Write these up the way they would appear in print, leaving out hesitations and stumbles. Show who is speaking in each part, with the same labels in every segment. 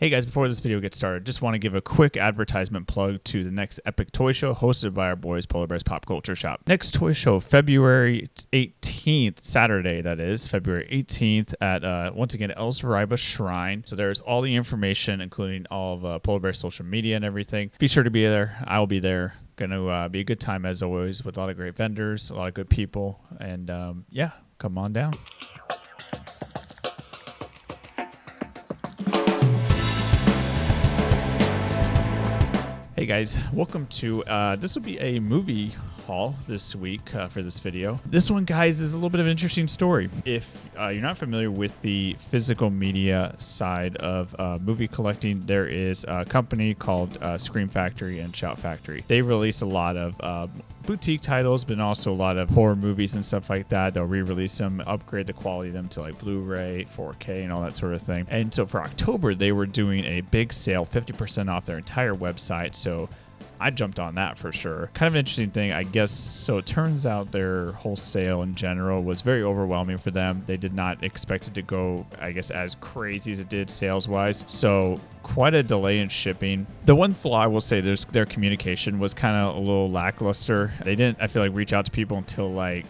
Speaker 1: Hey guys, before this video gets started, just want to give a quick advertisement plug to the next Epic Toy Show hosted by our boys Polar Bears Pop Culture Shop. Next toy show, February 18th, Saturday that is, February 18th at, once again, El Zaraiba Shrine. So there's all the information, including all of Polar Bears social media and everything. Be sure to be there. I will be there. Gonna be a good time as always with a lot of great vendors, a lot of good people, and yeah, come on down. Hey guys, welcome to, this will be a movie haul this week for this video. This one, guys, is a little bit of an interesting story. If you're not familiar with the physical media side of movie collecting, there is a company called Scream Factory and Shout Factory. They release a lot of boutique titles, but also a lot of horror movies and stuff like that. They'll re-release them, upgrade the quality of them to like Blu-ray, 4K, and all that sort of thing. And so for October, they were doing a big sale, 50% off their entire website. So I jumped on that for sure. Kind of an interesting thing, I guess. So it turns out their whole sale in general was very overwhelming for them. They did not expect it to go, I guess, as crazy as it did sales-wise. So quite a delay in shipping. The one flaw I will say, their communication was kind of a little lackluster. They didn't, I feel like, reach out to people until like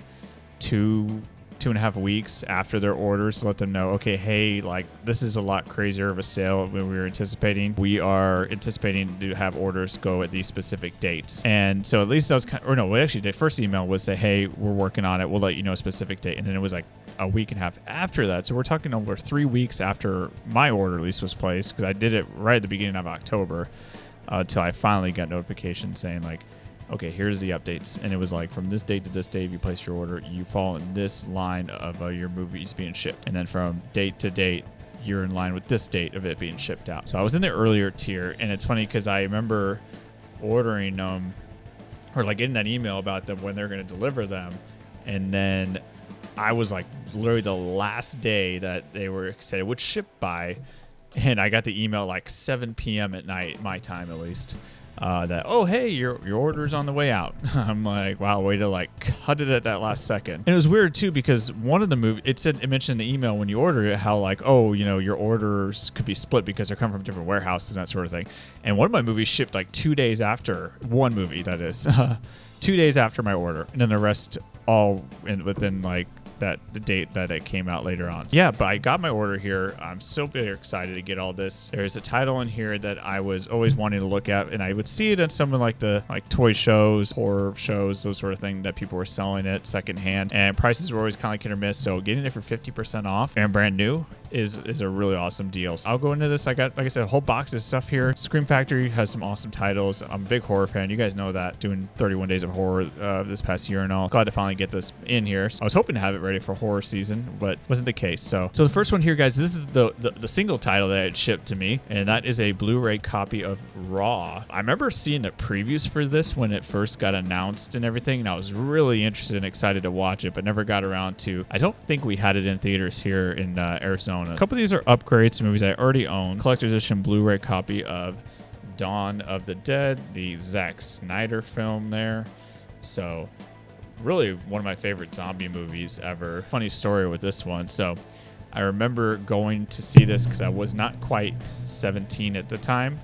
Speaker 1: two and a half weeks after their orders to let them know, okay, hey, like this is a lot crazier of a sale than we were anticipating. We are anticipating to have orders go at these specific dates. And so at least that was kind of, or no, well, actually the first email was say, hey, we're working on it. We'll let you know a specific date. And then it was like a week and a half after that. So we're talking over 3 weeks after my order at least was placed, because I did it right at the beginning of October until I finally got notification saying like, okay, here's the updates. And it was like, from this date to this date, if you place your order, you fall in this line of your movies being shipped. And then from date to date, you're in line with this date of it being shipped out. So I was in the earlier tier. And it's funny because I remember ordering them, or like getting that email about them when they're going to deliver them. And then I was like literally the last day that they were said it would ship by. And I got the email like 7 p.m. at night, my time at least. That, oh, hey, your order's on the way out. I'm like, wow, way to like cut it at that last second. And it was weird too, because one of the movies, it mentioned in the email when you ordered it, how like, oh, you know, your orders could be split because they're coming from different warehouses and that sort of thing. And one of my movies shipped like 2 days after, one movie that is, 2 days after my order. And then the rest all within like the date that it came out later on. Yeah, but I got my order here. I'm so very excited to get all this. There's a title in here that I was always wanting to look at, and I would see it at some of like the toy shows, horror shows, those sort of thing that people were selling it secondhand, and prices were always kind of like hit or miss. So getting it for 50% off and brand new is a really awesome deal. So I'll go into this. I got, like I said, a whole box of stuff here. Scream Factory has some awesome titles. I'm a big horror fan. You guys know that, doing 31 days of horror this past year and all. Glad to finally get this in here. So I was hoping to have it ready for horror season, but wasn't the case. So the first one here, guys, this is the single title that it shipped to me, and that is a Blu-ray copy of Raw. I remember seeing the previews for this when it first got announced and everything, and I was really interested and excited to watch it, but never got around to. I don't think we had it in theaters here in Arizona. A couple of these are upgrades to movies I already own. Collector's edition Blu-ray copy of Dawn of the Dead, the Zack Snyder film there. So really one of my favorite zombie movies ever. Funny story with this one. So I remember going to see this because I was not quite 17 at the time.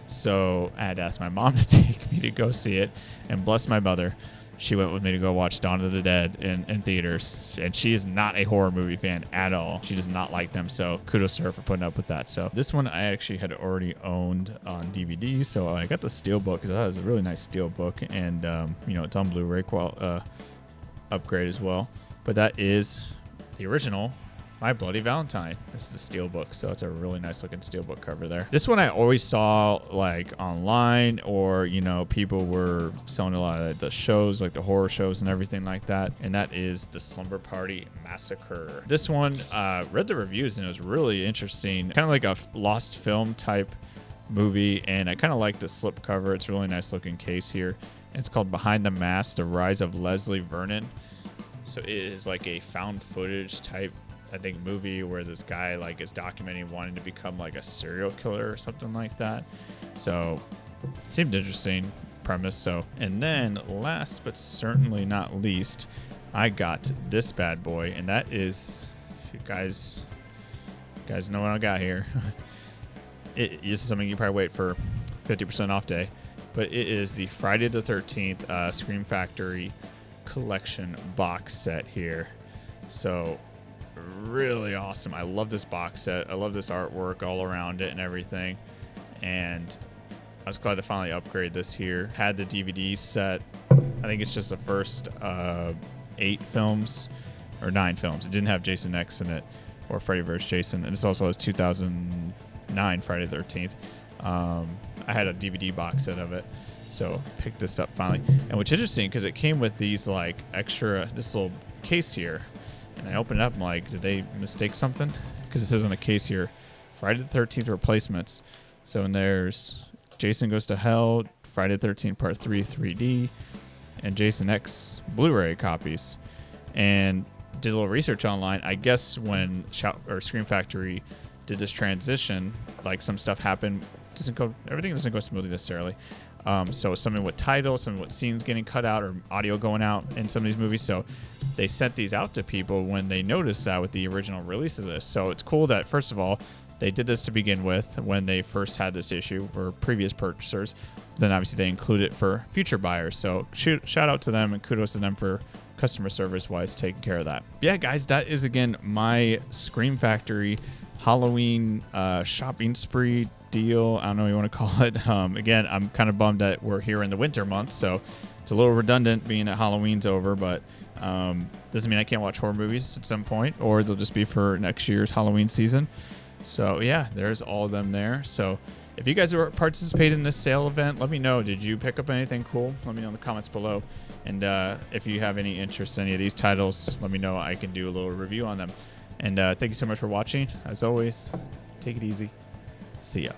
Speaker 1: So I had to ask my mom to take me to go see it, and bless my mother, she went with me to go watch Dawn of the Dead in theaters. And she is not a horror movie fan at all. She does not like them. So kudos to her for putting up with that. So this one I actually had already owned on DVD. So I got the Steelbook because that was a really nice Steelbook. And, you know, it's on Blu-ray upgrade as well. But that is the original My Bloody Valentine. This is the Steelbook, so it's a really nice looking Steelbook cover there. This one I always saw like online, or you know, people were selling a lot of the shows, like the horror shows and everything like that. And that is the Slumber Party Massacre. This one, read the reviews and it was really interesting, kind of like a lost film type movie, and I kind of like the slip cover. It's a really nice looking case here. And it's called Behind the Mask: The Rise of Leslie Vernon. So it is like a found footage type, I think, movie where this guy like is documenting wanting to become like a serial killer or something like that. So it seemed interesting premise. So, and then last but certainly not least, I got this bad boy, and that is, if you guys know what I got here. This is something you probably wait for 50% off day, but it is the Friday the 13th Scream Factory collection box set here. So really awesome. I love this box set. I love this artwork all around it and everything. And I was glad to finally upgrade this here. Had the DVD set. I think it's just the first 8 films or 9 films. It didn't have Jason X in it or Freddy vs. Jason. And this also has 2009 Friday the 13th. I had a DVD box set of it, so picked this up finally. And what's interesting, because it came with these like extra, this little case here, and I opened it up, I'm like, did they mistake something? Because it says on the case here, Friday the 13th replacements. So and there's Jason Goes to Hell, Friday the 13th Part 3 3D, and Jason X Blu-ray copies. And did a little research online. I guess when Scream Factory did this transition, like some stuff happened. Everything doesn't go smoothly necessarily. So something with titles, something with scenes getting cut out or audio going out in some of these movies. So they sent these out to people when they noticed that with the original release of this. So it's cool that, first of all, they did this to begin with when they first had this issue for previous purchasers. Then obviously they include it for future buyers. So shout out to them and kudos to them for customer service wise taking care of that. Yeah, guys, that is again my Scream Factory Halloween shopping spree deal. I don't know what you want to call it. Again, I'm kind of bummed that we're here in the winter months, so it's a little redundant being that Halloween's over, but doesn't mean I can't watch horror movies at some point, or they'll just be for next year's Halloween season. So yeah, there's all of them there. So if you guys were participating in this sale event, let me know. Did you pick up anything cool? Let me know in the comments below. And if you have any interest in any of these titles, let me know. I can do a little review on them. And thank you so much for watching. As always, take it easy. See ya.